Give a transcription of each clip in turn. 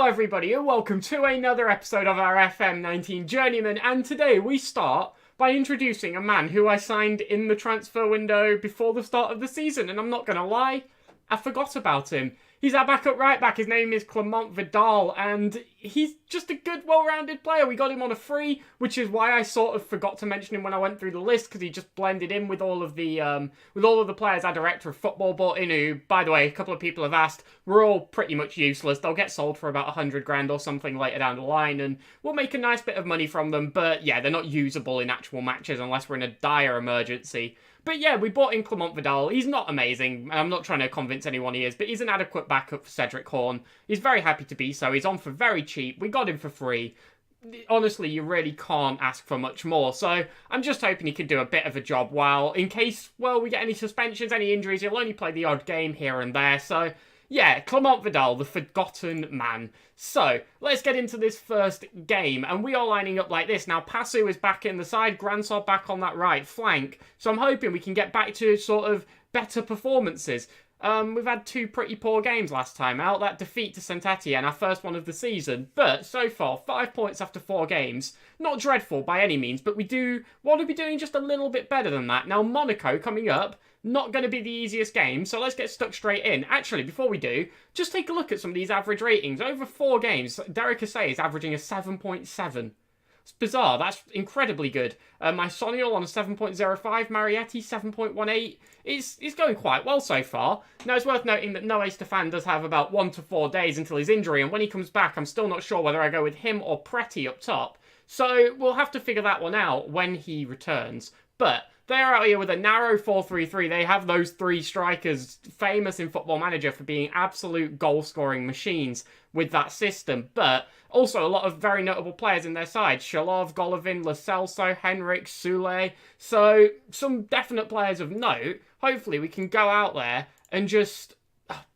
everybody, and welcome to another episode of our FM19 Journeyman, and today we start by introducing a man who I signed in the transfer window before the start of the season, and I'm not going to lie, I forgot about him. He's our backup right back. His name is Clement Vidal, and he's just a good, well-rounded player. We got him on a free, which is why I sort of forgot to mention him when I went through the list, because he just blended in with all of the players our director of football brought in, who, by the way, a couple of people have asked, were all pretty much useless. They'll get sold for about 100 grand or something later down the line, and we'll make a nice bit of money from them, but yeah, they're not usable in actual matches unless we're in a dire emergency. But yeah, we bought in Clement Vidal. He's not amazing. I'm not trying to convince anyone he is, but he's an adequate backup for Cedric Horn. He's very happy to be so. He's on for very cheap. We got him for free. Honestly, you really can't ask for much more. So I'm just hoping he can do a bit of a job while, in case, well, we get any suspensions, any injuries, he'll only play the odd game here and there. So yeah, Clement Vidal, the forgotten man. So, let's get into this first game, and we are lining up like this. Now, Passu is back in the side, Gransol back on that right flank, so I'm hoping we can get back to sort of better performances. We've had two pretty poor games last time out, that defeat to Saint Etienne, our first one of the season, but so far, 5 points after 4 games. Not dreadful by any means, but we do want to be doing just a little bit better than that. Now, Monaco coming up, not going to be the easiest game, so let's get stuck straight in. Actually, before we do, just take a look at some of these average ratings. Over 4 games, Derek Assay is averaging a 7.7. It's bizarre. That's incredibly good. Mysonial on a 7.05. Marietti, 7.18. It's going quite well so far. Now, it's worth noting that Noé Stefan does have about 1 to 4 days until his injury, and when he comes back, I'm still not sure whether I go with him or Preti up top. So, we'll have to figure that one out when he returns. But they're out here with a narrow 4-3-3. They have those 3 strikers, famous in Football Manager for being absolute goal-scoring machines with that system. But also a lot of very notable players in their side. Shalov, Golovin, Lo Celso, Henrik, Soulé. So some definite players of note. Hopefully we can go out there and just...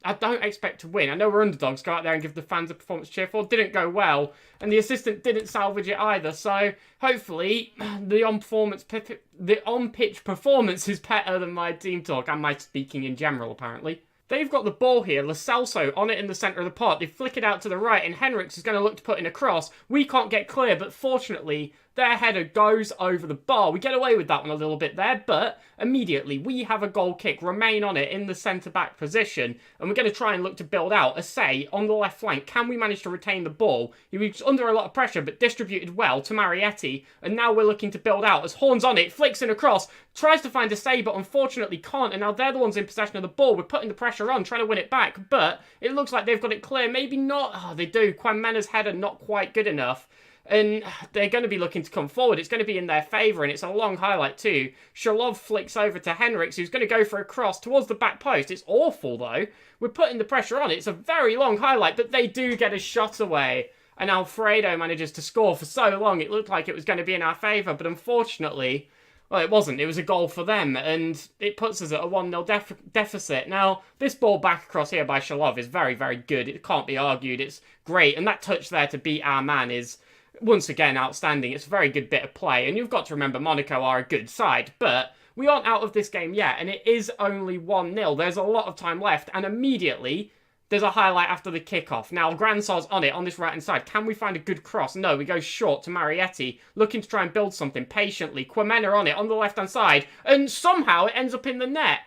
I don't expect to win. I know we're underdogs. Go out there and give the fans a performance cheer for. Didn't go well. And the assistant didn't salvage it either. So, hopefully, the on-pitch performance is better than my team talk and my speaking in general, apparently. They've got the ball here. Lo Celso on it in the centre of the park. They flick it out to the right, and Henriks is going to look to put in a cross. We can't get clear, but fortunately, their header goes over the bar. We get away with that one a little bit there, but immediately we have a goal kick, remain on it in the centre-back position, and we're going to try and look to build out. Assay on the left flank. Can we manage to retain the ball? He was under a lot of pressure, but distributed well to Marietti, and now we're looking to build out. As Horn's on it, flicks in across, tries to find Assay, but unfortunately can't, and now they're the ones in possession of the ball. We're putting the pressure on, trying to win it back, but it looks like they've got it clear. Maybe not. Oh, they do. Quamena's header not quite good enough. And they're going to be looking to come forward. It's going to be in their favour, and it's a long highlight too. Shalov flicks over to Henriks, who's going to go for a cross towards the back post. It's awful, though. We're putting the pressure on. It's a very long highlight, but they do get a shot away. And Alfredo manages to score. For so long, it looked like it was going to be in our favour, but unfortunately, well, it wasn't. It was a goal for them, and it puts us at a 1-0 deficit. Now, this ball back across here by Shalov is very, very good. It can't be argued. It's great, and that touch there to beat our man is... once again, outstanding. It's a very good bit of play. And you've got to remember, Monaco are a good side. But we aren't out of this game yet. And it is only 1-0. There's a lot of time left. And immediately, there's a highlight after the kickoff. Now, Gransol's on it, on this right-hand side. Can we find a good cross? No, we go short to Marietti. Looking to try and build something patiently. Quamena on it, on the left-hand side. And somehow, it ends up in the net.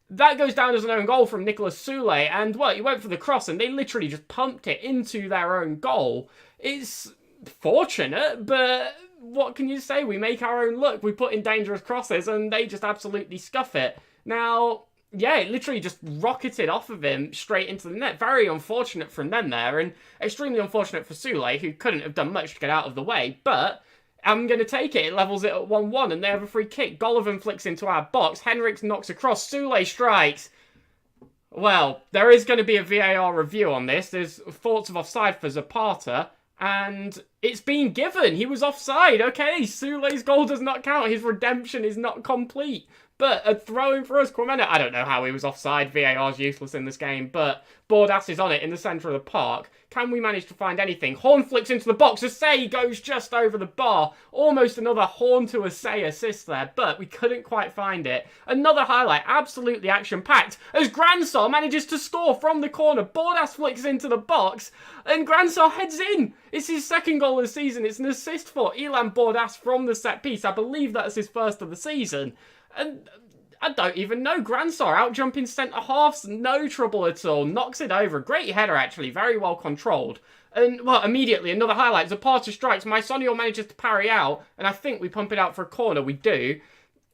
That goes down as an own goal from Nicolas Soulé. And, well, he went for the cross. And they literally just pumped it into their own goal. It's... fortunate, but what can you say? We make our own luck. We put in dangerous crosses and they just absolutely scuff it. Now, yeah, it literally just rocketed off of him straight into the net. Very unfortunate from them there, and extremely unfortunate for Soulé, who couldn't have done much to get out of the way, but I'm going to take it. It levels it at 1-1 and they have a free kick. Golovin flicks into our box. Henriks knocks across. Soulé strikes. Well, there is going to be a VAR review on this. There's thoughts of offside for Zapata. And it's been given. He was offside. Okay, Soulé's goal does not count. His redemption is not complete. But a throw-in for us, Quamena. I don't know how he was offside. VAR's useless in this game, but Bordas is on it in the centre of the park. Can we manage to find anything? Horn flicks into the box. Asay goes just over the bar. Almost another Horn to Asay assist there, but we couldn't quite find it. Another highlight, absolutely action-packed, as Gransar manages to score from the corner. Bordas flicks into the box, and Gransar heads in. It's his second goal of the season. It's an assist for Ilan Bordas from the set piece. I believe that's his first of the season. And I don't even know. Gransar out jumping centre halves, no trouble at all. Knocks it over. Great header, actually. Very well controlled. And, well, immediately, another highlight. Zapata strikes. Mysonio manages to parry out. And I think we pump it out for a corner. We do.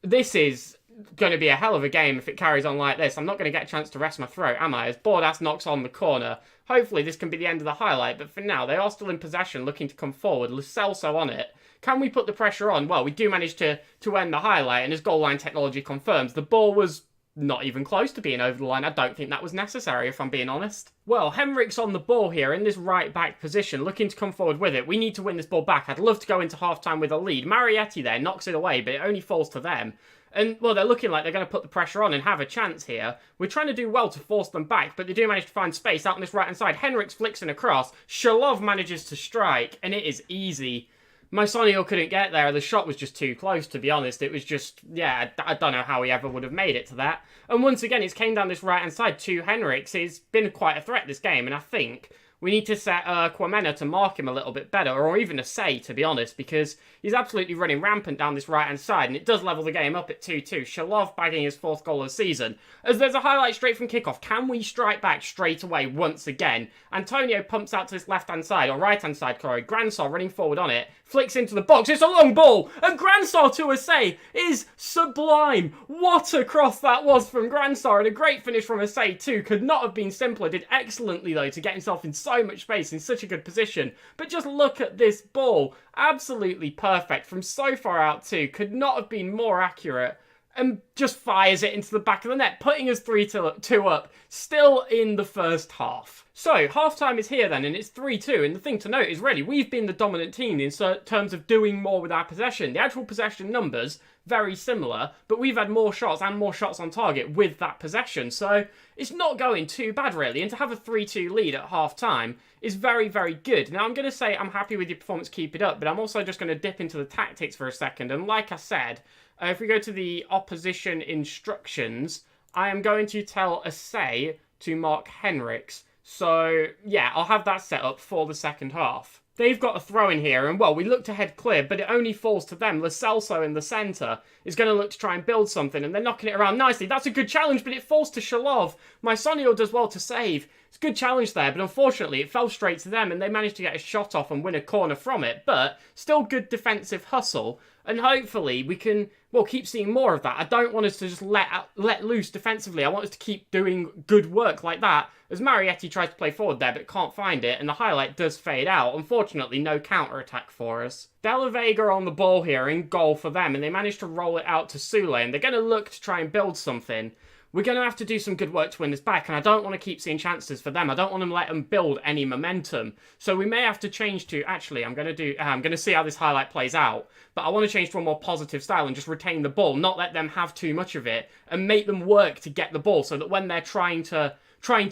This is going to be a hell of a game if it carries on like this. I'm not going to get a chance to rest my throat, am I? As Bordas knocks on the corner. Hopefully, this can be the end of the highlight. But for now, they are still in possession, looking to come forward. Lo Celso on it. Can we put the pressure on? Well, we do manage to end the highlight, and as goal line technology confirms, the ball was not even close to being over the line. I don't think that was necessary, if I'm being honest. Well, Henrik's on the ball here in this right-back position, looking to come forward with it. We need to win this ball back. I'd love to go into half-time with a lead. Marietti there knocks it away, but it only falls to them. And, well, they're looking like they're going to put the pressure on and have a chance here. We're trying to do well to force them back, but they do manage to find space out on this right-hand side. Henrik's flicks in across. Shalov manages to strike, and it is easy. Mysonio couldn't get there. The shot was just too close, to be honest. It was just, yeah, I don't know how he ever would have made it to that. And once again, it's came down this right-hand side to Henriks. It's been quite a threat, this game, and I think we need to set Quamena to mark him a little bit better, or even Asay, to be honest, because he's absolutely running rampant down this right-hand side, and it does level the game up at 2-2. Shalov bagging his 4th goal of the season. As there's a highlight straight from kickoff, can we strike back straight away once again? Antonio pumps out to this left-hand side, or right-hand side, sorry. Gransar running forward on it, flicks into the box. It's a long ball, and Gransar to Asay is sublime. What a cross that was from Gransar, and a great finish from Asay too. Could not have been simpler. Did excellently, though, to get himself in so much space in such a good position. But just look at this ball. Absolutely perfect from so far out too. Could not have been more accurate. And just fires it into the back of the net, putting us 3-2 up, still in the first half. So, half-time is here then, and it's 3-2, and the thing to note is, really, we've been the dominant team in terms of doing more with our possession. The actual possession numbers, very similar, but we've had more shots and more shots on target with that possession, so it's not going too bad, really, and to have a 3-2 lead at half-time is very, very good. Now, I'm going to say I'm happy with your performance, keep it up, but I'm also just going to dip into the tactics for a second, and like I said, if we go to the opposition instructions, I am going to tell Asay to mark Henriks. So, yeah, I'll have that set up for the second half. They've got a throw in here, and, well, we look to head clear, but it only falls to them. Lo Celso in the centre is going to look to try and build something, and they're knocking it around nicely. That's a good challenge, but it falls to Shalov. Mysonio does well to save. It's a good challenge there, but unfortunately it fell straight to them, and they managed to get a shot off and win a corner from it. But still good defensive hustle, and hopefully we can, well, keep seeing more of that. I don't want us to just let loose defensively. I want us to keep doing good work like that, as Marietti tries to play forward there, but can't find it, and the highlight does fade out. Unfortunately, no counter-attack for us. Della Vega on the ball here, in goal for them, and they manage to roll it out to Sule, and they're going to look to try and build something. We're going to have to do some good work to win this back, and I don't want to keep seeing chances for them. I don't want to let them build any momentum. So we may have to change to, actually, I'm going to see how this highlight plays out, but I want to change to a more positive style and just retain the ball, not let them have too much of it, and make them work to get the ball so that when they're trying to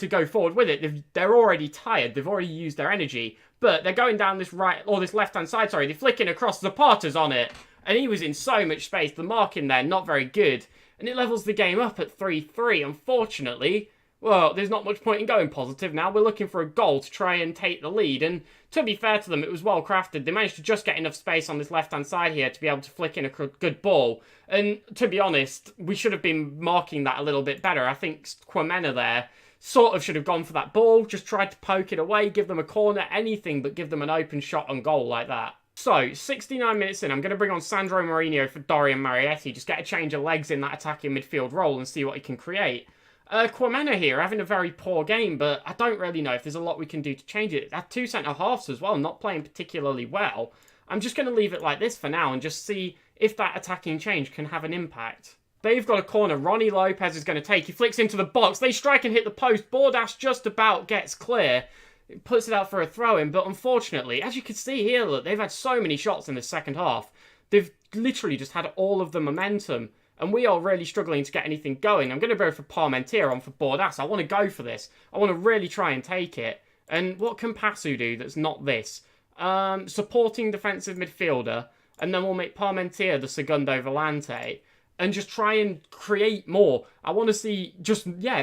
go forward with it, they're already tired, they've already used their energy, but they're going down this right, or this left-hand side, sorry, they're flicking across, Zapata's on it, and he was in so much space, the mark in there, not very good, and it levels the game up at 3-3, unfortunately. Well, there's not much point in going positive now. We're looking for a goal to try and take the lead, and to be fair to them, it was well crafted. They managed to just get enough space on this left-hand side here to be able to flick in a good ball, and to be honest, we should have been marking that a little bit better. I think Quamena there sort of should have gone for that ball, just tried to poke it away, give them a corner, anything but give them an open shot on goal like that. So, 69 minutes in, I'm going to bring on Sandro Mourinho for Dorian Marietti, just get a change of legs in that attacking midfield role and see what he can create. Quamena here, having a very poor game, but I don't really know if there's a lot we can do to change it. Had 2 centre-halves as well, not playing particularly well. I'm just going to leave it like this for now and just see if that attacking change can have an impact. They've got a corner. Ronnie Lopez is going to take. He flicks into the box. They strike and hit the post. Bordas just about gets clear. It puts it out for a throw-in, but unfortunately, as you can see here, look, they've had so many shots in the second half. They've literally just had all of the momentum and we are really struggling to get anything going. I'm going to go for Parmentier on for Bordas. I want to go for this. I want to really try and take it. And what can Passu do that's not this? Supporting defensive midfielder, and then we'll make Parmentier the Segundo Volante, and just try and create more. I want to see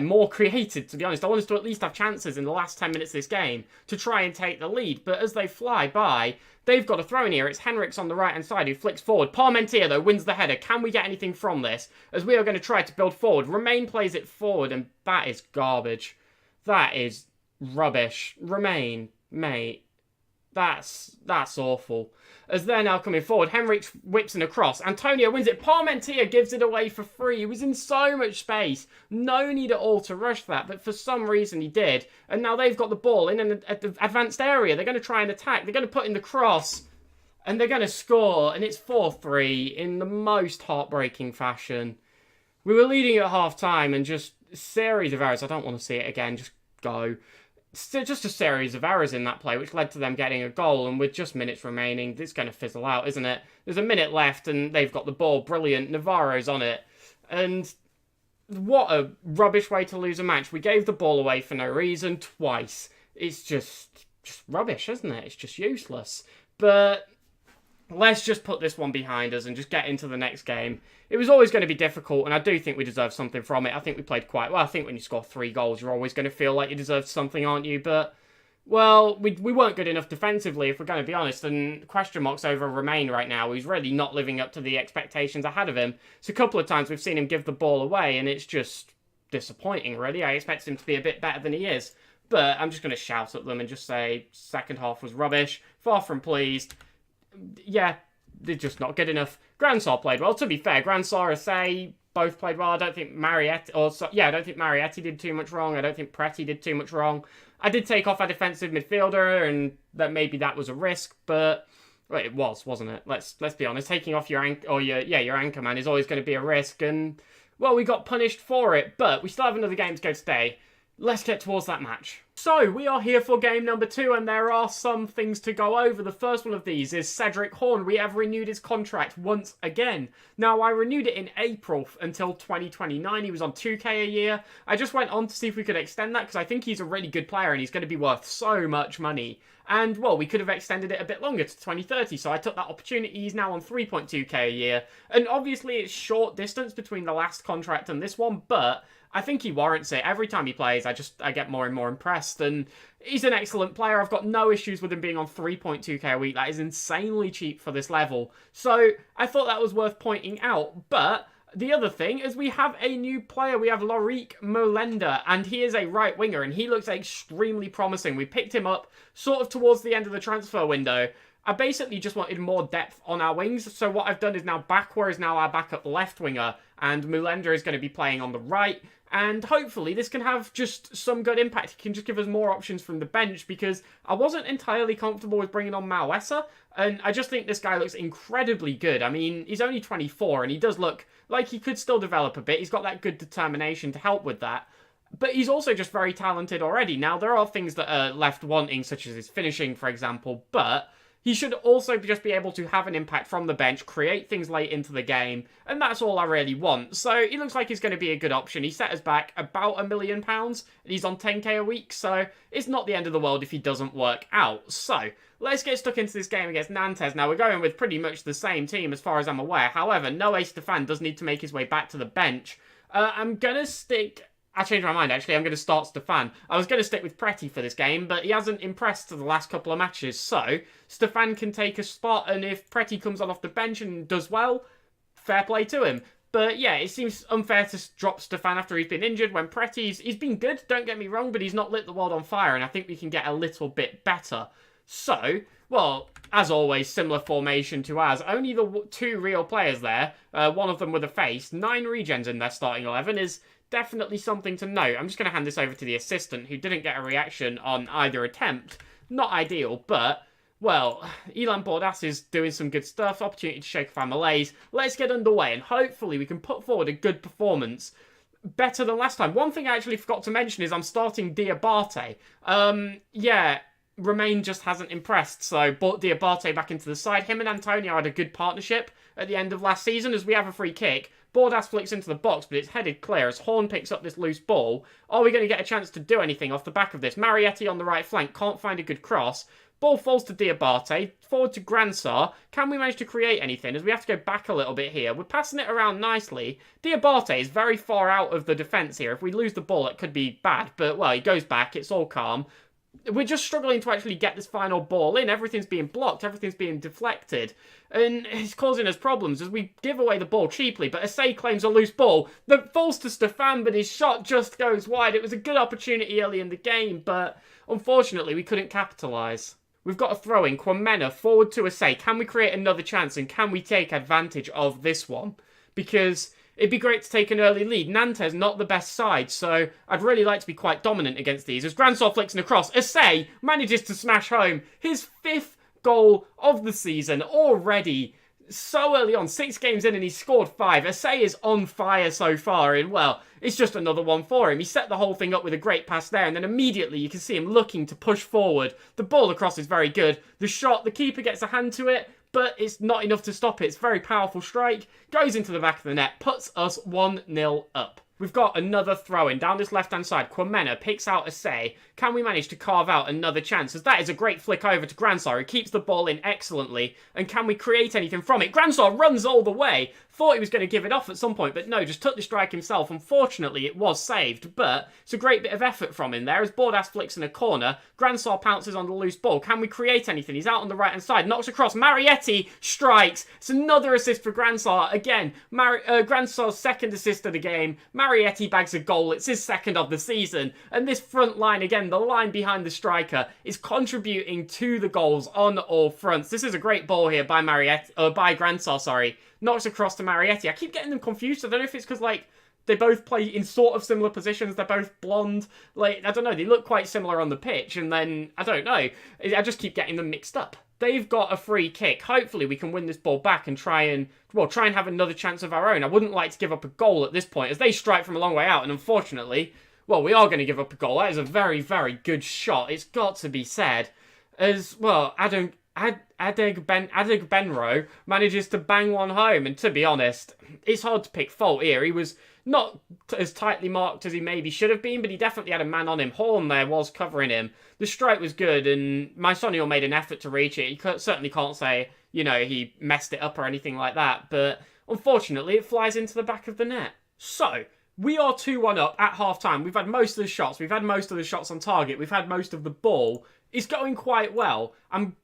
more created, to be honest. I want us to at least have chances in the last 10 minutes of this game to try and take the lead. But as they fly by, they've got a throw in here. It's Henriks on the right-hand side who flicks forward. Parmentier, though, wins the header. Can we get anything from this? As we are going to try to build forward. Romain plays it forward, and that is garbage. That is rubbish. Romain, mate. That's awful. As they're now coming forward, Henriks whips in across. Antonio wins it. Parmentier gives it away for free. He was in so much space. No need at all to rush that, but for some reason he did. And now they've got the ball in an advanced area. They're going to try and attack. They're going to put in the cross. And they're going to score. And it's 4-3 in the most heartbreaking fashion. We were leading at half-time and just a series of errors. I don't want to see it again. Just go. Just a series of errors in that play, which led to them getting a goal, and with just minutes remaining, it's going to fizzle out, isn't it? There's a minute left, and they've got the ball. Brilliant. Navarro's on it. And what a rubbish way to lose a match. We gave the ball away for no reason twice. It's just rubbish, isn't it? It's just useless. But let's just put this one behind us and just get into the next game. It was always going to be difficult, and I do think we deserve something from it. I think we played quite well. I think when you score 3 goals, you're always going to feel like you deserve something, aren't you? But, well, we weren't good enough defensively, if we're going to be honest, and question marks over Romain right now. He's really not living up to the expectations I had of him. So a couple of times we've seen him give the ball away, and it's just disappointing, really. I expected him to be a bit better than he is. But I'm just going to shout at them and just say, second half was rubbish. Far from pleased. Yeah, they're just not good enough. Gransar played well. To be fair, Gransar, Asay, both played well. I don't think Marietti did too much wrong. I don't think Preti did too much wrong. I did take off our defensive midfielder, and that was a risk, but well, it was, wasn't it? Let's be honest. Taking off your anchor man is always going to be a risk, and well, we got punished for it, but we still have another game to go today. Let's get towards that match. So, we are here for game number 2, and there are some things to go over. The first one of these is Cedric Horn. We have renewed his contract once again. Now, I renewed it in April until 2029. He was on 2k a year. I just went on to see if we could extend that, because I think he's a really good player, and he's going to be worth so much money. And, well, we could have extended it a bit longer to 2030, so I took that opportunity. He's now on 3.2k a year. And obviously, it's short distance between the last contract and this one, but I think he warrants it. Every time he plays, I get more and more impressed, and he's an excellent player. I've got no issues with him being on 3.2k a week. That is insanely cheap for this level. So I thought that was worth pointing out. But the other thing is we have a new player. We have Lorik Molenda, and he is a right winger, and he looks extremely promising. We picked him up sort of towards the end of the transfer window. I basically just wanted more depth on our wings, so what I've done is now Bakwar is now our backup left winger, and Molenda is going to be playing on the right. And hopefully this can have just some good impact. He can just give us more options from the bench, because I wasn't entirely comfortable with bringing on Mawessa, and I just think this guy looks incredibly good. I mean, he's only 24, and he does look like he could still develop a bit. He's got that good determination to help with that. But he's also just very talented already. Now, there are things that are left wanting, such as his finishing, for example, but he should also just be able to have an impact from the bench, create things late into the game, and that's all I really want. So he looks like he's going to be a good option. He set us back about £1 million, and he's on 10k a week, so it's not the end of the world if he doesn't work out. So let's get stuck into this game against Nantes. Now, we're going with pretty much the same team as far as I'm aware. However, Noé Stefan does need to make his way back to the bench. I'm going to stick... I changed my mind, actually. I'm going to start Stefan. I was going to stick with Preti for this game, but he hasn't impressed the last couple of matches. So, Stefan can take a spot, and if Preti comes on off the bench and does well, fair play to him. But yeah, it seems unfair to drop Stefan after he's been injured when he's been good, don't get me wrong, but he's not lit the world on fire, and I think we can get a little bit better. So, well, as always, similar formation to ours. Only the 2 real players there, one of them with a face. 9 regens in their starting 11 is definitely something to note. I'm just going to hand this over to the assistant, who didn't get a reaction on either attempt. Not ideal, but, well, Ilan Bordas is doing some good stuff. Opportunity to shake off our malaise. Let's get underway, and hopefully we can put forward a good performance. Better than last time. One thing I actually forgot to mention is I'm starting Diabate. Yeah, Romain just hasn't impressed, so brought Diabate back into the side. Him and Antonio had a good partnership at the end of last season, as we have a free kick. Bordas flicks into the box, but it's headed clear as Horn picks up this loose ball. Are we going to get a chance to do anything off the back of this? Marietti on the right flank, can't find a good cross. Ball falls to Diabate, forward to Gransar. Can we manage to create anything? As we have to go back a little bit here. We're passing it around nicely. Diabate is very far out of the defence here. If we lose the ball, it could be bad. But, well, he goes back. It's all calm. We're just struggling to actually get this final ball in. Everything's being blocked. Everything's being deflected. And it's causing us problems as we give away the ball cheaply. But Asay claims a loose ball that falls to Stefan, but his shot just goes wide. It was a good opportunity early in the game, but unfortunately we couldn't capitalise. We've got a throw-in. Kwamena forward to Asay. Can we create another chance and can we take advantage of this one? Because it'd be great to take an early lead. Nantes not the best side, so I'd really like to be quite dominant against these. As Gransar flicks an across, Asay manages to smash home his 5th goal of the season already. So early on, 6 games in and he scored 5. Asay is on fire so far and, well, it's just another one for him. He set the whole thing up with a great pass there and then immediately you can see him looking to push forward. The ball across is very good. The shot, the keeper gets a hand to it, but it's not enough to stop it. It's a very powerful strike. Goes into the back of the net, puts us 1-0 up. We've got another throw-in down this left-hand side. Kwamena picks out Asay. Can we manage to carve out another chance? As that is a great flick over to Gransar, who keeps the ball in excellently. And can we create anything from it? Gransar runs all the way. Thought he was going to give it off at some point, but no, just took the strike himself. Unfortunately, it was saved, but it's a great bit of effort from him there. As Bordas flicks in a corner, Gransar pounces on the loose ball. Can we create anything? He's out on the right-hand side, knocks across. Marietti strikes. It's another assist for Gransar. Again, Gransar's second assist of the game. Marietti bags a goal. It's his second of the season. And this front line, again, the line behind the striker, is contributing to the goals on all fronts. This is a great ball here by Gransar, sorry. Knocks across to Marietti. I keep getting them confused. I don't know if it's because, like, they both play in sort of similar positions. They're both blonde. Like, I don't know. They look quite similar on the pitch. And then, I don't know. I just keep getting them mixed up. They've got a free kick. Hopefully, we can win this ball back and try and have another chance of our own. I wouldn't like to give up a goal at this point as they strike from a long way out. And unfortunately, well, we are going to give up a goal. That is a very, very good shot. It's got to be said. As, well, Adegbenro manages to bang one home, and to be honest, it's hard to pick fault here. He was not as tightly marked as he maybe should have been, but he definitely had a man on him. Horn there was covering him. The strike was good, and Mysonio made an effort to reach it. You certainly can't say, you know, he messed it up or anything like that, but unfortunately it flies into the back of the net. So, we are 2-1 up at half-time. We've had most of the shots. We've had most of the shots on target. We've had most of the ball. It's going quite well. I'm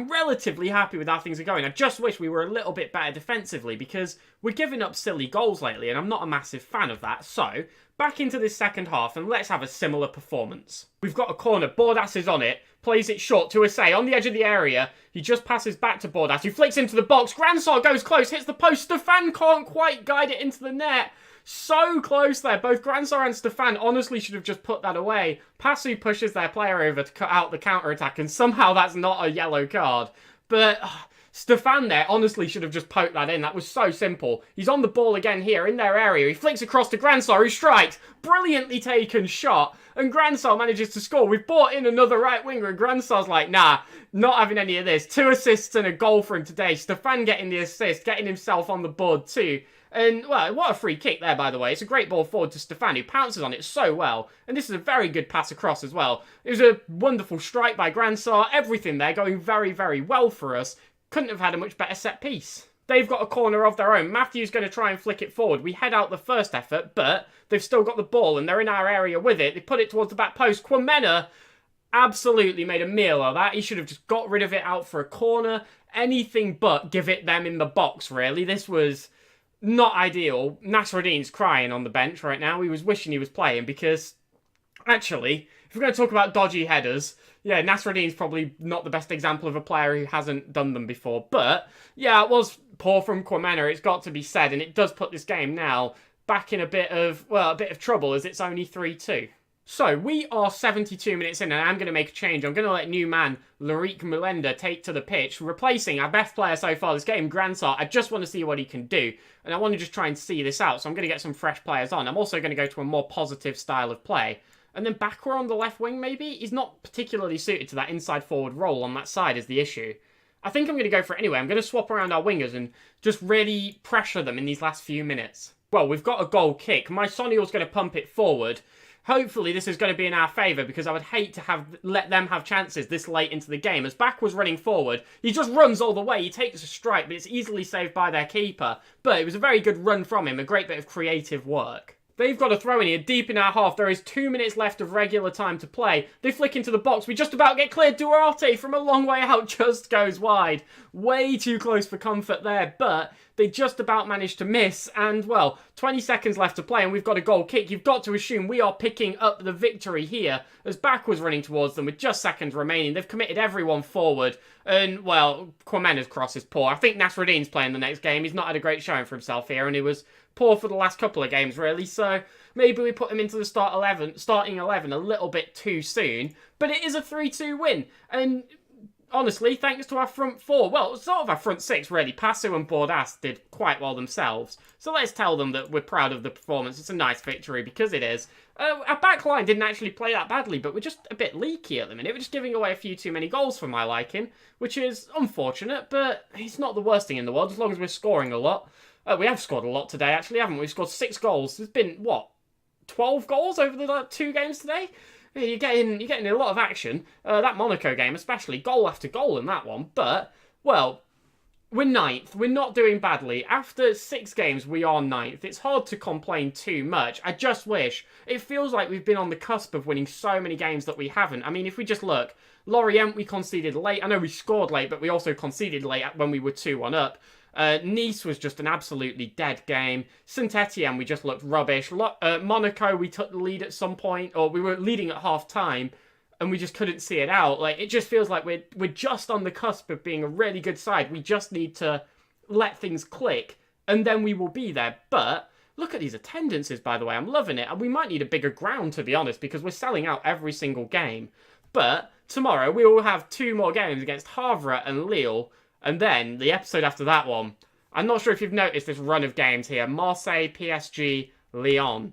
relatively happy with how things are going. I just wish we were a little bit better defensively because we're giving up silly goals lately and I'm not a massive fan of that. So, back into this second half and let's have a similar performance. We've got a corner. Bordas is on it. Plays it short to Asay on the edge of the area. He just passes back to Bordas, who flicks into the box. Gransar goes close, hits the post. Stefan can't quite guide it into the net. So close there. Both Gransar and Stefan honestly should have just put that away. Passu pushes their player over to cut out the counter-attack, and somehow that's not a yellow card. But Stefan there honestly should have just poked that in. That was so simple. He's on the ball again here in their area. He flicks across to Gransar, who strikes. Brilliantly taken shot. And Gransar manages to score. We've brought in another right winger, and Gransar's like, nah, not having any of this. 2 assists and a goal for him today. Stefan getting the assist, getting himself on the board too. And, well, what a free kick there, by the way. It's a great ball forward to Stefan, who pounces on it so well. And this is a very good pass across as well. It was a wonderful strike by Gransar. Everything there going very, very well for us. Couldn't have had a much better set piece. They've got a corner of their own. Matthew's going to try and flick it forward. We head out the first effort, but they've still got the ball, and they're in our area with it. They put it towards the back post. Kwamena absolutely made a meal of that. He should have just got rid of it out for a corner. Anything but give it them in the box, really. This was not ideal. Nasruddin's crying on the bench right now. He was wishing he was playing because, actually, if we're going to talk about dodgy headers, yeah, Nasruddin's probably not the best example of a player who hasn't done them before. But, yeah, it was poor from Kwamena, it's got to be said, and it does put this game now back in a bit of trouble as it's only 3-2. So, we are 72 minutes in, and I'm going to make a change. I'm going to let new man, Lariq Mulenda, take to the pitch, replacing our best player so far this game, Gransar. I just want to see what he can do, and I want to just try and see this out, so I'm going to get some fresh players on. I'm also going to go to a more positive style of play. And then Bakwa on the left wing, maybe? He's not particularly suited to that inside forward role on that side is the issue. I think I'm going to go for it anyway. I'm going to swap around our wingers and just really pressure them in these last few minutes. Well, we've got a goal kick. My Sonny's going to pump it forward. Hopefully this is going to be in our favour, because I would hate to let them have chances this late into the game. As Back was running forward, he just runs all the way. He takes a strike, but it's easily saved by their keeper. But it was a very good run from him, a great bit of creative work. They've got a throw in here, deep in our half. There is 2 minutes left of regular time to play. They flick into the box. We just about get cleared. Duarte from a long way out just goes wide. Way too close for comfort there, but they just about managed to miss. And, well, 20 seconds left to play and we've got a goal kick. You've got to assume we are picking up the victory here, as Back was running towards them with just seconds remaining. They've committed everyone forward. And, well, Kwamena's cross is poor. I think Nasruddin's playing the next game. He's not had a great showing for himself here, and he was poor for the last couple of games, really. So maybe we put him into the starting 11 a little bit too soon. But it is a 3-2 win. And honestly, thanks to our front four. Well, sort of our front six, really. Pasu and Bordas did quite well themselves. So let's tell them that we're proud of the performance. It's a nice victory, because it is. Our back line didn't actually play that badly, but we're just a bit leaky at the minute. We're just giving away a few too many goals for my liking, which is unfortunate, but it's not the worst thing in the world, as long as we're scoring a lot. We have scored a lot today, actually, haven't we? We've scored 6 goals. There's been, what, 12 goals over the 2 games today? Yeah, you're getting a lot of action. That Monaco game, especially, goal after goal in that one. But, well, we're 9th. We're not doing badly. After 6 games, we are 9th. It's hard to complain too much. I just wish. It feels like we've been on the cusp of winning so many games that we haven't. I mean, if we just look, Lorient, we conceded late. I know we scored late, but we also conceded late when we were 2-1 up. Nice was just an absolutely dead game. Saint-Etienne, we just looked rubbish. Monaco, we took the lead at some point, or we were leading at half-time, and we just couldn't see it out. Like, it just feels like we're just on the cusp of being a really good side. We just need to let things click, and then we will be there. But look at these attendances, by the way. I'm loving it. And we might need a bigger ground, to be honest, because we're selling out every single game. But tomorrow, we will have 2 more games against Havre and Lille. And then, the episode after that one, I'm not sure if you've noticed this run of games here. Marseille, PSG, Lyon.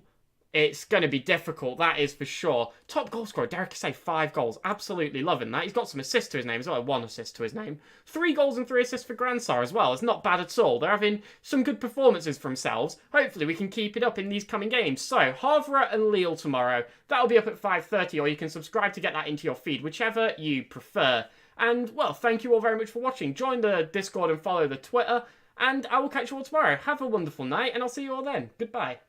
It's going to be difficult, that is for sure. Top goal scorer, Derek Say, 5 goals. Absolutely loving that. He's got some assists to his name as well. 1 assist to his name. 3 goals and 3 assists for Grandsar as well. It's not bad at all. They're having some good performances for themselves. Hopefully we can keep it up in these coming games. So, Havre and Lille tomorrow. That'll be up at 5:30, or you can subscribe to get that into your feed, whichever you prefer. And, well, thank you all very much for watching. Join the Discord and follow the Twitter. And I will catch you all tomorrow. Have a wonderful night, and I'll see you all then. Goodbye.